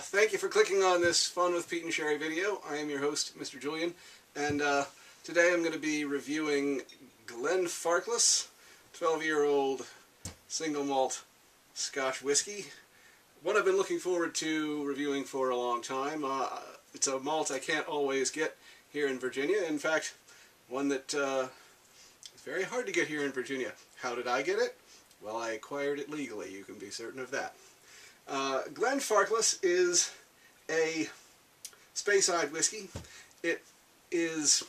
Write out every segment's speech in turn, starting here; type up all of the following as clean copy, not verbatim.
Thank you for clicking on this Fun with Pete and Sherry video. I am your host, Mr. Julian, and today I'm going to be reviewing Glenfarclas 12-year-old single malt Scotch whiskey. One I've been looking forward to reviewing for a long time. It's a malt I can't always get here in Virginia. In fact, one that is very hard to get here in Virginia. How did I get it? Well, I acquired it legally, you can be certain of that. Glenfarclas is a Speyside whiskey. It is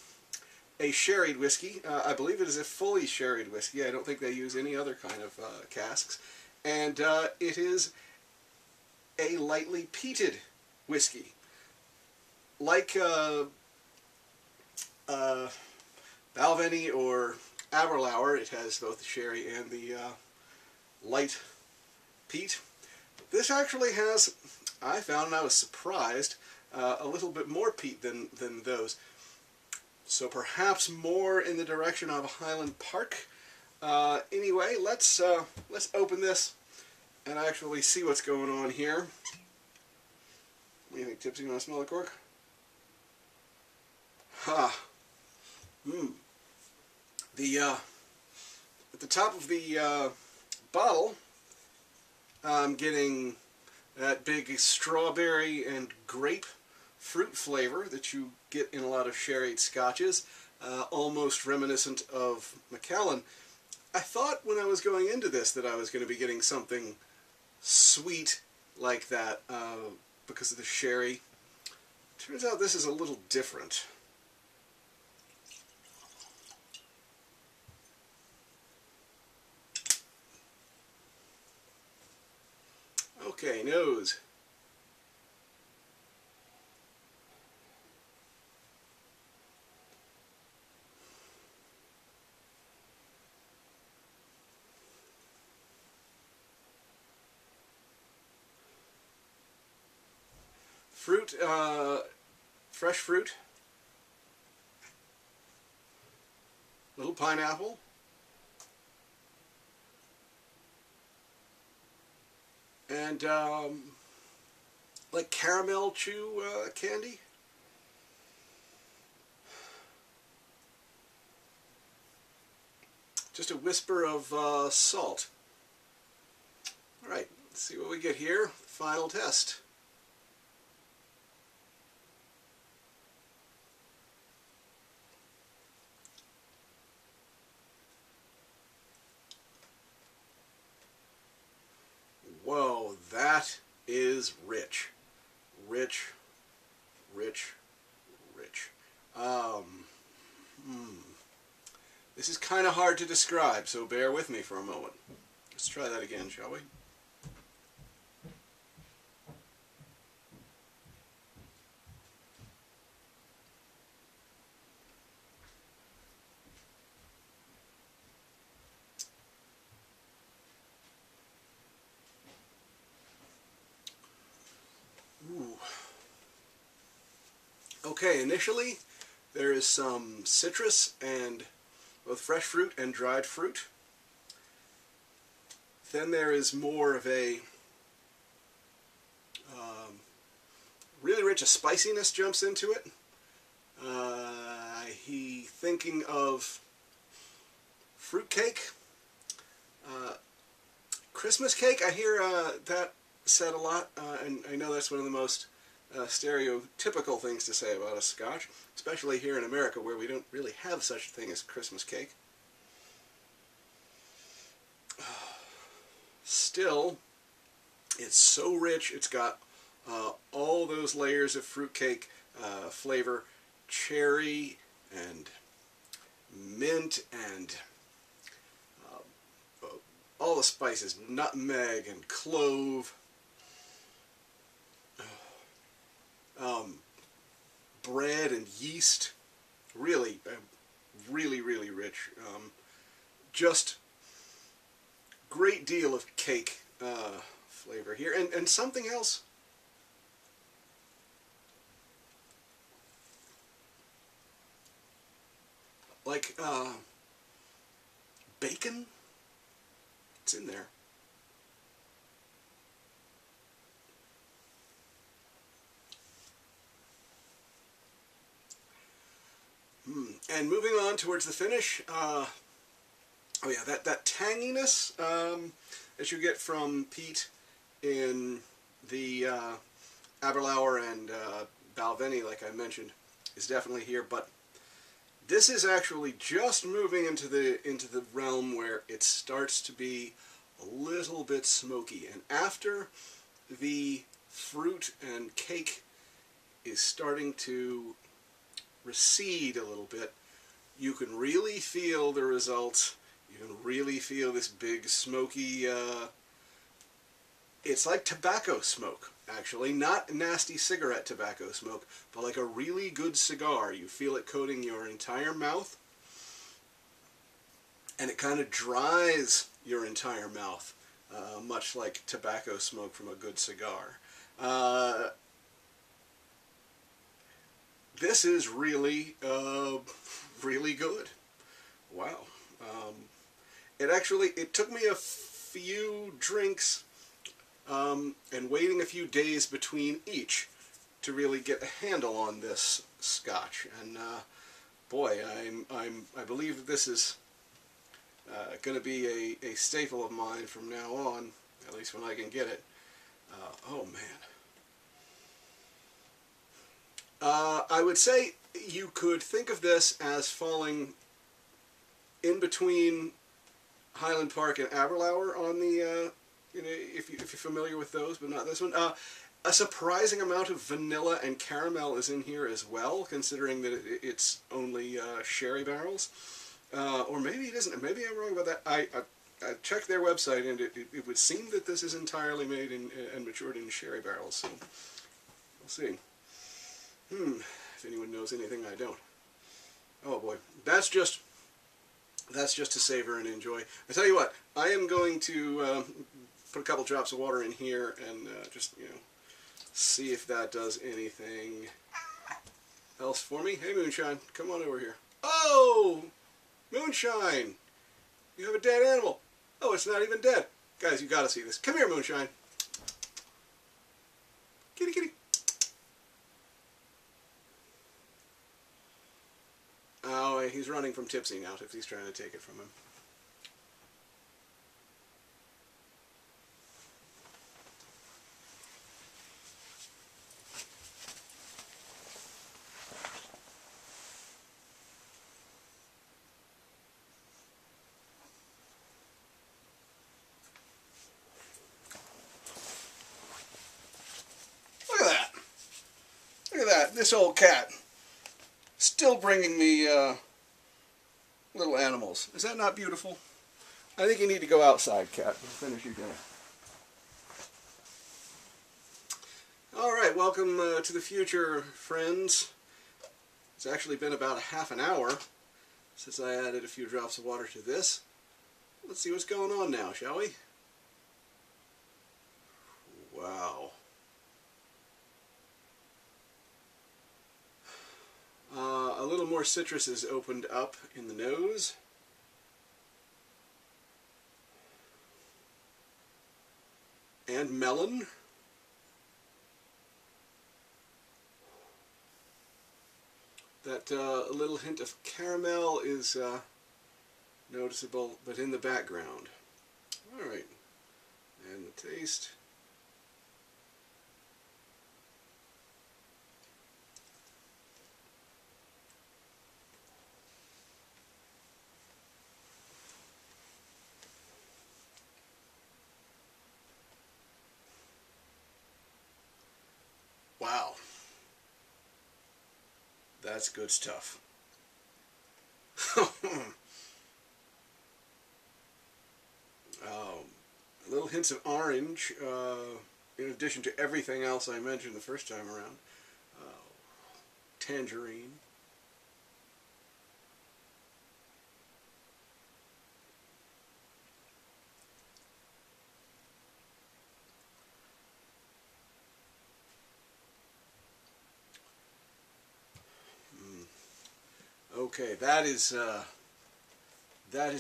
a sherried whiskey. I believe it is a fully sherried whiskey. I don't think they use any other kind of casks. And it is a lightly peated whiskey. Like Balvenie or Aberlour, it has both the sherry and the light peat. This actually has, I found, and I was surprised, a little bit more peat than those. So perhaps more in the direction of Highland Park. Anyway, let's open this and actually see what's going on here. What do you think, Tipsy? You want to smell the cork? Ha! At the top of the bottle, I'm getting that big strawberry and grape fruit flavor that you get in a lot of sherried scotches, almost reminiscent of Macallan. I thought when I was going into this that I was going to be getting something sweet like that because of the sherry. Turns out this is a little different. Okay, nose. Fruit, fresh fruit. Little pineapple. And like caramel chew candy. Just a whisper of salt. Alright, let's see what we get here. Final test. Whoa, that is rich. Rich, rich, rich. This is kind of hard to describe, so bear with me for a moment. Let's try that again, shall we? Okay, initially there is some citrus and both fresh fruit and dried fruit. Then there is more of a really rich, a spiciness jumps into it. Thinking of fruit cake, Christmas cake. I hear that said a lot, and I know that's one of the most stereotypical things to say about a Scotch, especially here in America where we don't really have such a thing as Christmas cake. Still, it's so rich. It's got all those layers of fruitcake flavor, cherry and mint and all the spices, nutmeg and clove. Bread and yeast, really, really, really rich. Just great deal of cake flavor here, and something else. Like bacon. It's in there. And moving on towards the finish, oh yeah, that tanginess that you get from peat in the Aberlour and Balvenie, like I mentioned, is definitely here. But this is actually just moving into the realm where it starts to be a little bit smoky. And after the fruit and cake is starting to recede a little bit, you can really feel the results. You can really feel this big smoky, it's like tobacco smoke, actually. Not nasty cigarette tobacco smoke, but like a really good cigar. You feel it coating your entire mouth, and it kind of dries your entire mouth, much like tobacco smoke from a good cigar. This is really, really good. Wow. It took me a few drinks and waiting a few days between each to really get a handle on this scotch. And boy, I believe that this is going to be a staple of mine from now on, at least when I can get it. Oh man. I would say you could think of this as falling in between Highland Park and Aberlour on the, if you're familiar with those, but not this one. A surprising amount of vanilla and caramel is in here as well, considering that it's only sherry barrels. Or maybe it isn't. Maybe I'm wrong about that. I checked their website, and it would seem that this is entirely made and matured in sherry barrels. So we'll see. If anyone knows anything I don't. Oh boy, that's just to savor and enjoy. I tell you what, I am going to put a couple drops of water in here and just, see if that does anything else for me. Hey Moonshine, come on over here. Oh! Moonshine! You have a dead animal. Oh, it's not even dead. Guys, you gotta see this. Come here, Moonshine. Kitty, kitty. Oh, he's running from Tipsy now. Tipsy's trying to take it from him. Look at that. Look at that. This old cat. Still bringing me little animals. Is that not beautiful? I think you need to go outside, cat, and finish your dinner. Alright, welcome to the future, friends. It's actually been about a half an hour since I added a few drops of water to this. Let's see what's going on now, shall we? Wow. A little more citrus is opened up in the nose. And melon. That little hint of caramel is noticeable, but in the background. Alright. And the taste. Wow. That's good stuff. Little hints of orange, in addition to everything else I mentioned the first time around. Tangerine. Okay, that is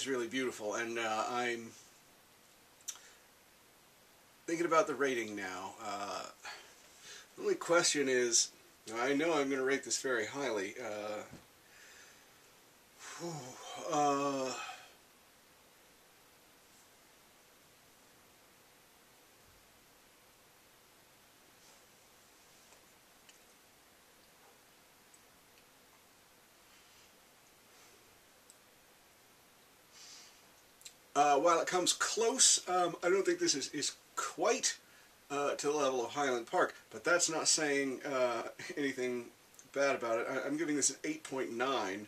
really beautiful, and I'm thinking about the rating now. The only question is, I know I'm going to rate this very highly. While it comes close, I don't think this is quite to the level of Highland Park, but that's not saying anything bad about it. I'm giving this an 8.9,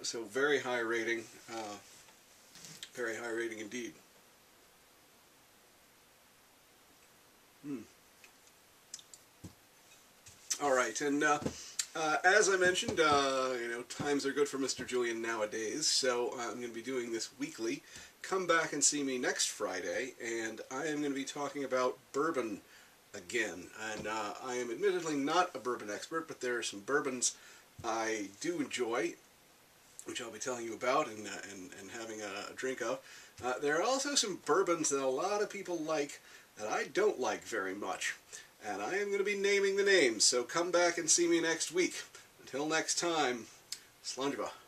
so very high rating indeed. All right, and as I mentioned, times are good for Mr. Julian nowadays, so I'm going to be doing this weekly. Come back and see me next Friday, and I am going to be talking about bourbon again. And I am admittedly not a bourbon expert, but there are some bourbons I do enjoy, which I'll be telling you about and having a drink of. There are also some bourbons that a lot of people like that I don't like very much. And I am going to be naming the names, so come back and see me next week. Until next time, Slàinte mhath.